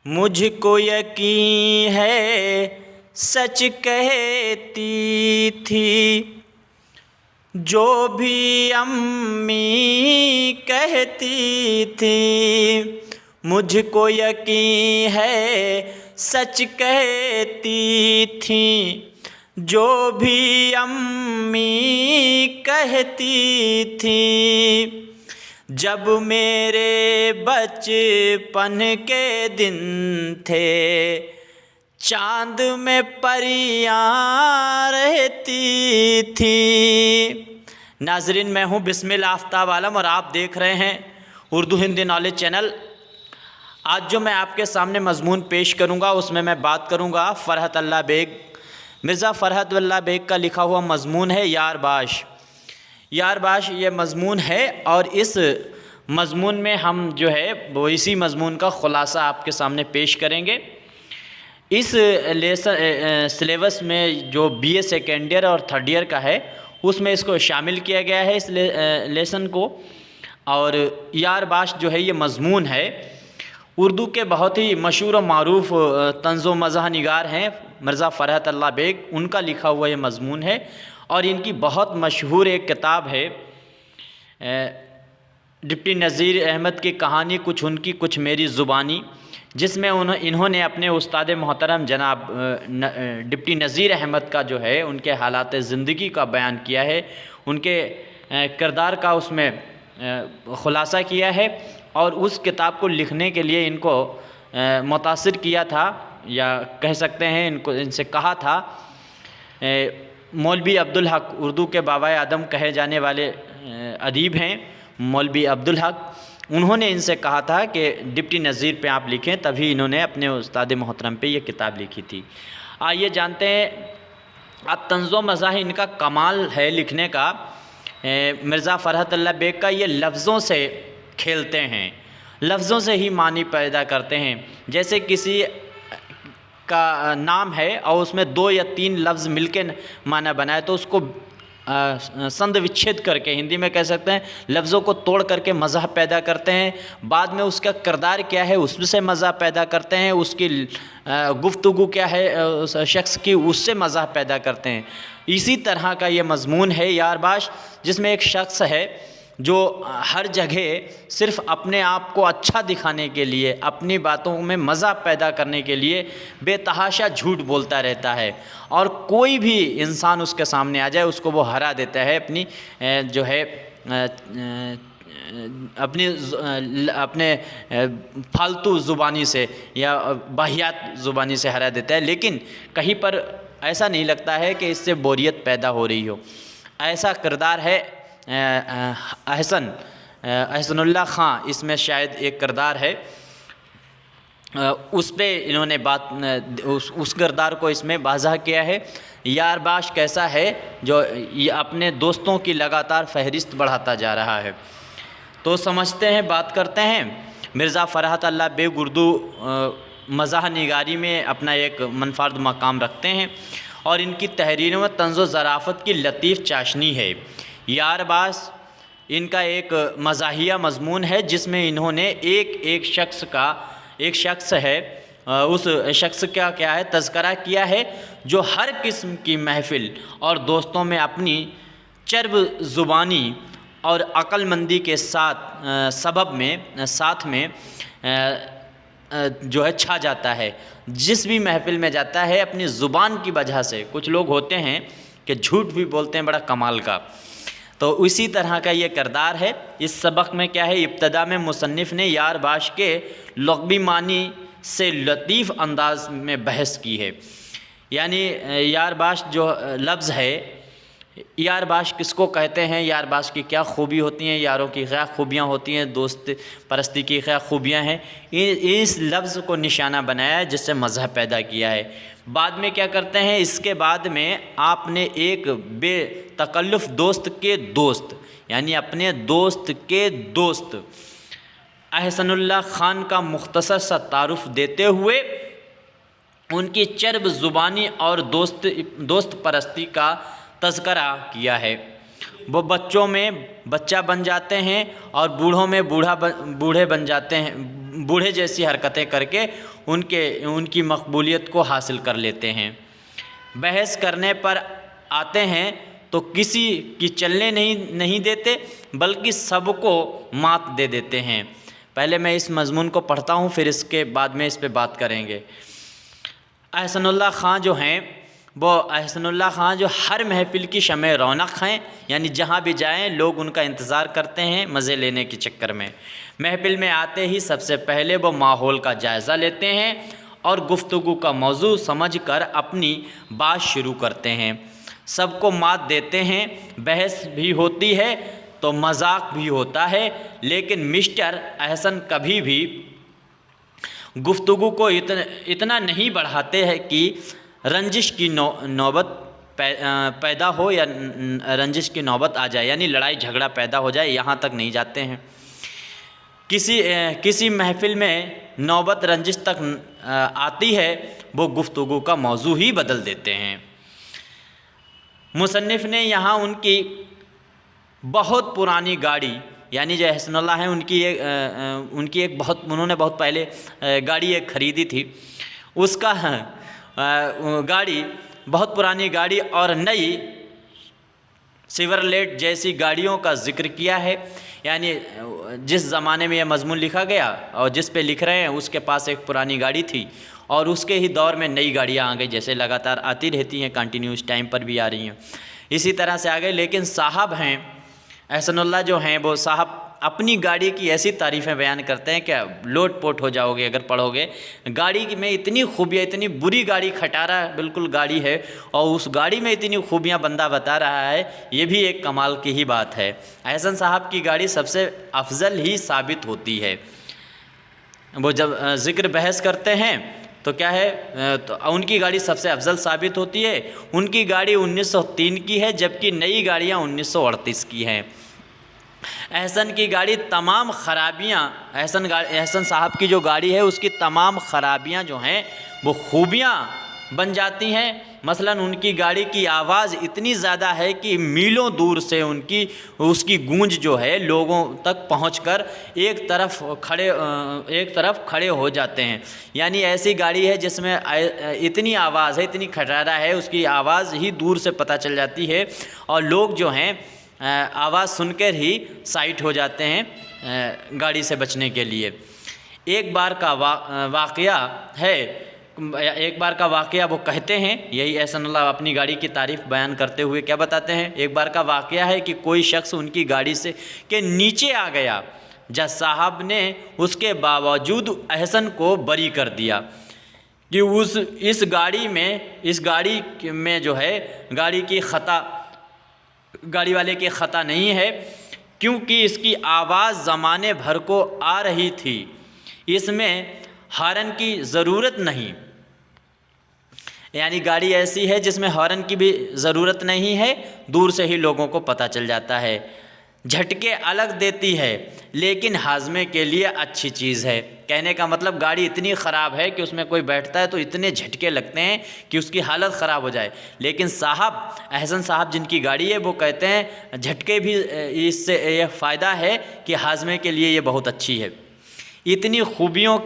मुझको यकीन है सच कहती थी, जो भी अम्मी कहती थी। मुझको यकीन है सच कहती थी, जो भी अम्मी कहती थी। जब मेरे बचपन के दिन थे, चाँद में परियां रहती थी। नाजरीन, मैं हूँ बिस्मिल आफ्ताब आलम और आप देख रहे हैं उर्दू हिंदी नॉलेज चैनल। आज जो मैं आपके सामने मजमून पेश करूँगा उसमें मैं बात करूँगा फ़रहत अल्लाह बेग, मिर्ज़ा फ़रहत अल्लाह बेग का लिखा हुआ मजमून है यार बाश। यार बाश ये मजमून है और इस मजमून में हम जो है वो इसी मजमून का ख़ुलासा आपके सामने पेश करेंगे। इस सिलेबस में जो बीए सेकेंड ईयर और थर्ड ईयर का है उसमें इसको शामिल किया गया है इस लेसन को। और यार बाश जो है ये मजमून है, उर्दू के बहुत ही मशहूर और मारूफ तंज़ो मज़ाह निगार हैं मिर्ज़ा फ़रहत अल्लाह बेग, उनका लिखा हुआ ये मजमून है। और इनकी बहुत मशहूर एक किताब है डिप्टी नज़ीर अहमद की कहानी, कुछ उनकी कुछ मेरी ज़ुबानी, जिसमें इन्होंने अपने उस्ताद मोहतरम जनाब डिप्टी नज़ीर अहमद का जो है उनके हालात ज़िंदगी का बयान किया है, उनके किरदार का उसमें ख़ुलासा किया है। और उस किताब को लिखने के लिए इनको मुतासिर किया था, या कह सकते हैं इनसे कहा था मौलवी अब्दुल हक, उर्दू के बाबा आदम कहे जाने वाले अदीब हैं मौलवी अब्दुल हक। उन्होंने इनसे कहा था कि डिप्टी नज़ीर पे आप लिखें, तभी इन्होंने अपने उस्ताद मोहतरम पे ये किताब लिखी थी। आइए जानते हैं। अब तंज़ो मज़ाह इनका कमाल है लिखने का। मिर्ज़ा फ़रहत अल्लाह बेग का ये लफ्ज़ों से खेलते हैं, लफ्ज़ों से ही मानी पैदा करते हैं। जैसे किसी का नाम है और उसमें 2 या 3 लफ्ज़ मिलके माना बनाए तो उसको संध विच्छेद करके, हिंदी में कह सकते हैं लफ्ज़ों को तोड़ करके मज़ाह पैदा करते हैं। बाद में उसका किरदार क्या है उससे मज़ाह पैदा करते हैं, उसकी गुफ्तगू क्या है उस शख्स की, उससे मज़ाह पैदा करते हैं। इसी तरह का ये मजमून है यार बाश, जिसमें एक शख्स है जो हर जगह सिर्फ़ अपने आप को अच्छा दिखाने के लिए, अपनी बातों में मज़ा पैदा करने के लिए बेतहाशा झूठ बोलता रहता है, और कोई भी इंसान उसके सामने आ जाए उसको वो हरा देता है अपनी जो है अपने फालतू ज़ुबानी से या बाहियात ज़ुबानी से हरा देता है। लेकिन कहीं पर ऐसा नहीं लगता है कि इससे बोरियत पैदा हो रही हो। ऐसा किरदार है अहसनुल्लाह ख़ान, इसमें शायद एक किरदार है, उस पे इन्होंने उस किरदार को इसमें वाज़ह किया है। यार बाश कैसा है जो ये अपने दोस्तों की लगातार फहरिस्त बढ़ाता जा रहा है। तो समझते हैं, बात करते हैं। मिर्ज़ा फ़रहत अल्लाह बेग उर्दू मज़ाह निगारी में अपना एक मनफर्द मकाम रखते हैं और इनकी तहरीरों में तंज़ो ज़राफ़त की लतीफ़ चाशनी है। यार बाश इनका एक मज़ाहिया मजमून है जिसमें इन्होंने एक शख्स है उस शख्स का क्या है तज़करा किया है, जो हर किस्म की महफ़िल और दोस्तों में अपनी चर्ब ज़ुबानी और अक्लमंदी के साथ में जो है छा जाता है। जिस भी महफ़िल में जाता है अपनी ज़ुबान की वजह से, कुछ लोग होते हैं कि झूठ भी बोलते हैं बड़ा कमाल का, तो उसी तरह का ये किरदार है। इस सबक में क्या है, इब्तदा में मुसन्निफ़ ने यार बाश के लग़वी मानी से लतीफ़ अंदाज में बहस की है। यानी यार बाश जो लफ्ज़ है, यार बाश किसको कहते हैं, यार बाश की क्या खूबी होती हैं, यारों की क्या खूबियाँ होती हैं, दोस्त परस्ती की क्या खूबियाँ हैं, इस लफ्ज़ को निशाना बनाया है जिससे मज़हब पैदा किया है। बाद में क्या करते हैं, इसके बाद में आपने एक बेतकल्लुफ़ दोस्त के दोस्त, यानी अपने दोस्त के दोस्त अहसनुल्लाह ख़ान का मुख्तसर सा तारुफ़ देते हुए उनकी चर्ब ज़ुबानी और दोस्त परस्ती का तज़करा किया है। वो बच्चों में बच्चा बन जाते हैं और बूढ़ों में बूढ़े बन जाते हैं, बूढ़े जैसी हरकतें करके उनकी मकबूलियत को हासिल कर लेते हैं। बहस करने पर आते हैं तो किसी की चलने नहीं देते, बल्कि सबको मात दे देते हैं। पहले मैं इस मज़मून को पढ़ता हूँ, फिर इसके बाद में इस पे बात करेंगे। अहसनुल्लाह ख़ां जो हैं, वो अहसनुल्लाह ख़ां जो हर महफ़िल की शमे रौनक हैं, यानी जहाँ भी जाएं लोग उनका इंतज़ार करते हैं मज़े लेने के चक्कर में। महफ़िल में आते ही सबसे पहले वो माहौल का जायज़ा लेते हैं और गुफ्तगू का मौजू समझकर अपनी बात शुरू करते हैं। सबको मात देते हैं, बहस भी होती है तो मजाक भी होता है, लेकिन मिस्टर अहसन कभी भी गुफ्तगू को इतना नहीं बढ़ाते हैं कि रंजिश की नौबत पैदा हो या रंजिश की नौबत आ जाए, यानी लड़ाई झगड़ा पैदा हो जाए, यहाँ तक नहीं जाते हैं। किसी महफ़िल में नौबत रंजिश तक आती है, वो गुफ्तगू का मौजू ही बदल देते हैं। मुसन्निफ़ ने यहाँ उनकी बहुत पुरानी गाड़ी, यानी जो अहसनुल्लाह हैं उनकी एक बहुत, उन्होंने बहुत पहले गाड़ी एक ख़रीदी थी, उसका गाड़ी बहुत पुरानी गाड़ी और नई सिवरलेट जैसी गाड़ियों का ज़िक्र किया है। यानी जिस ज़माने में यह मज़मून लिखा गया और जिस पे लिख रहे हैं उसके पास एक पुरानी गाड़ी थी और उसके ही दौर में नई गाड़ियाँ आ गई, जैसे लगातार आती रहती हैं, कंटिन्यूस टाइम पर भी आ रही हैं, इसी तरह से आ गए। लेकिन साहब हैं अहसनुल्लाह जो हैं, वो साहब अपनी गाड़ी की ऐसी तारीफ़ें बयान करते हैं कि लोट पोट हो जाओगे अगर पढ़ोगे। गाड़ी में इतनी खूबियाँ, इतनी बुरी गाड़ी, खटारा बिल्कुल गाड़ी है, और उस गाड़ी में इतनी खूबियाँ बंदा बता रहा है, ये भी एक कमाल की ही बात है। अहसन साहब की गाड़ी सबसे अफजल ही साबित होती है। वो जब ज़िक्र बहस करते हैं तो क्या है, तो उनकी गाड़ी सबसे अफजल साबित होती है। उनकी गाड़ी 1903 की है, जबकि नई गाड़ियाँ 1938 की हैं। अहसन की गाड़ी तमाम ख़राबियाँ, अहसन साहब की जो गाड़ी है उसकी तमाम ख़राबियाँ जो हैं वो खूबियाँ बन जाती हैं। मसलन उनकी गाड़ी की आवाज़ इतनी ज़्यादा है कि मीलों दूर से उसकी गूंज जो है लोगों तक पहुंचकर एक तरफ खड़े हो जाते हैं। यानी ऐसी गाड़ी है जिसमें इतनी आवाज़ है, इतनी खटारा है, उसकी आवाज़ ही दूर से पता चल जाती है और लोग जो हैं आवाज़ सुनकर ही साइट हो जाते हैं गाड़ी से बचने के लिए। एक बार का वाक़या है, एक बार का वाक़या वो कहते हैं, यही अहसनुल्लाह अपनी गाड़ी की तारीफ़ बयान करते हुए क्या बताते हैं। एक बार का वाक़या है कि कोई शख्स उनकी गाड़ी से के नीचे आ गया। जज साहब ने उसके बावजूद अहसन को बरी कर दिया कि इस गाड़ी में जो है गाड़ी वाले की ख़ता नहीं है, क्योंकि इसकी आवाज़ ज़माने भर को आ रही थी, इसमें हॉर्न की ज़रूरत नहीं। यानी गाड़ी ऐसी है जिसमें हॉर्न की भी ज़रूरत नहीं है, दूर से ही लोगों को पता चल जाता है। झटके अलग देती है, लेकिन हाजमे के लिए अच्छी चीज़ है। कहने का मतलब गाड़ी इतनी ख़राब है कि उसमें कोई बैठता है तो इतने झटके लगते हैं कि उसकी हालत ख़राब हो जाए। लेकिन अहसन साहब जिनकी गाड़ी है वो कहते हैं झटके भी, इससे यह फ़ायदा है कि हाजमे के लिए ये बहुत अच्छी है। इतनी खूबियों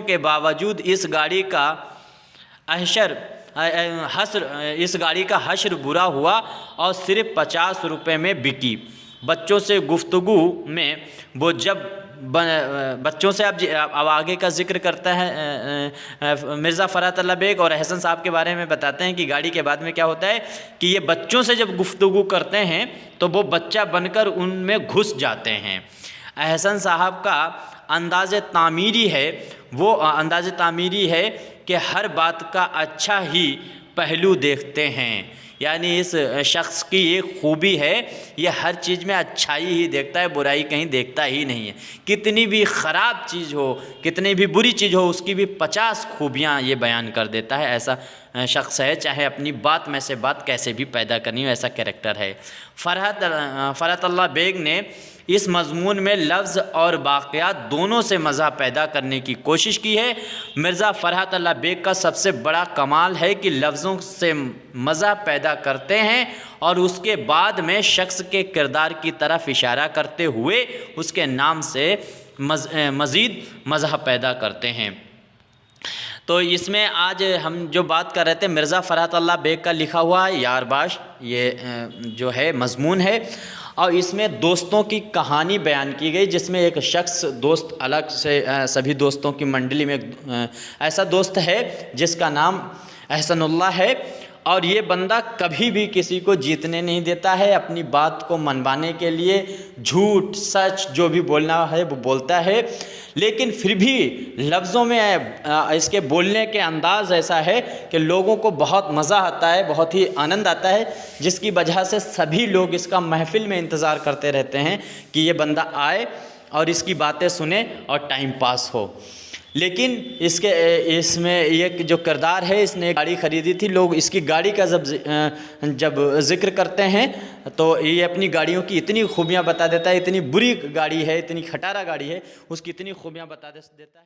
के बावजूद इस गाड़ी का हश्र बुरा हुआ और सिर्फ 50 रुपये में बिकी। बच्चों से गुफ्तगू में वो जब बच्चों से अब आगे का जिक्र करता है मिर्ज़ा फ़रात अल्लाह बेग और अहसन साहब के बारे में बताते हैं कि गाड़ी के बाद में क्या होता है कि ये बच्चों से जब गुफ्तगू करते हैं तो वो बच्चा बनकर उनमें घुस जाते हैं। अहसन साहब का अंदाज़ तामीरी है कि हर बात का अच्छा ही पहलू देखते हैं। यानी इस शख्स की ये खूबी है, ये हर चीज़ में अच्छाई ही देखता है, बुराई कहीं देखता ही नहीं है। कितनी भी ख़राब चीज़ हो, कितनी भी बुरी चीज़ हो, उसकी भी 50 खूबियाँ ये बयान कर देता है। ऐसा शख्स है, चाहे अपनी बात में से बात कैसे भी पैदा करनी हो, ऐसा कैरेक्टर है। फ़रात अल्लाह बेग ने इस मज़मून में लफ्ज़ और वाक़यात दोनों से मज़ा पैदा करने की कोशिश की है। मिर्ज़ा फ़रात अल्लाह बेग का सबसे बड़ा कमाल है कि लफ्ज़ों से मज़ा पैदा करते हैं और उसके बाद में शख्स के किरदार की तरफ इशारा करते हुए उसके नाम से मज़ीद मज़ा पैदा करते हैं। तो इसमें आज हम जो बात कर रहे थे मिर्ज़ा फ़रहत अल्लाह बेग का लिखा हुआ है यारबाश, ये जो है मज़मून है, और इसमें दोस्तों की कहानी बयान की गई, जिसमें एक शख्स दोस्त अलग से सभी दोस्तों की मंडली में ऐसा दोस्त है जिसका नाम एहसनुल्लाह है, और ये बंदा कभी भी किसी को जीतने नहीं देता है। अपनी बात को मनवाने के लिए झूठ सच जो भी बोलना है वो बोलता है, लेकिन फिर भी लफ्ज़ों में इसके बोलने के अंदाज़ ऐसा है कि लोगों को बहुत मज़ा आता है, बहुत ही आनंद आता है, जिसकी वजह से सभी लोग इसका महफ़िल में इंतज़ार करते रहते हैं कि ये बंदा आए और इसकी बातें सुने और टाइम पास हो। लेकिन इसमें ये जो किरदार है, इसने एक गाड़ी ख़रीदी थी। लोग इसकी गाड़ी का जब ज़िक्र करते हैं तो ये अपनी गाड़ियों की इतनी खूबियाँ बता देता है, इतनी बुरी गाड़ी है, इतनी खटारा गाड़ी है, उसकी इतनी खूबियाँ बता देता है।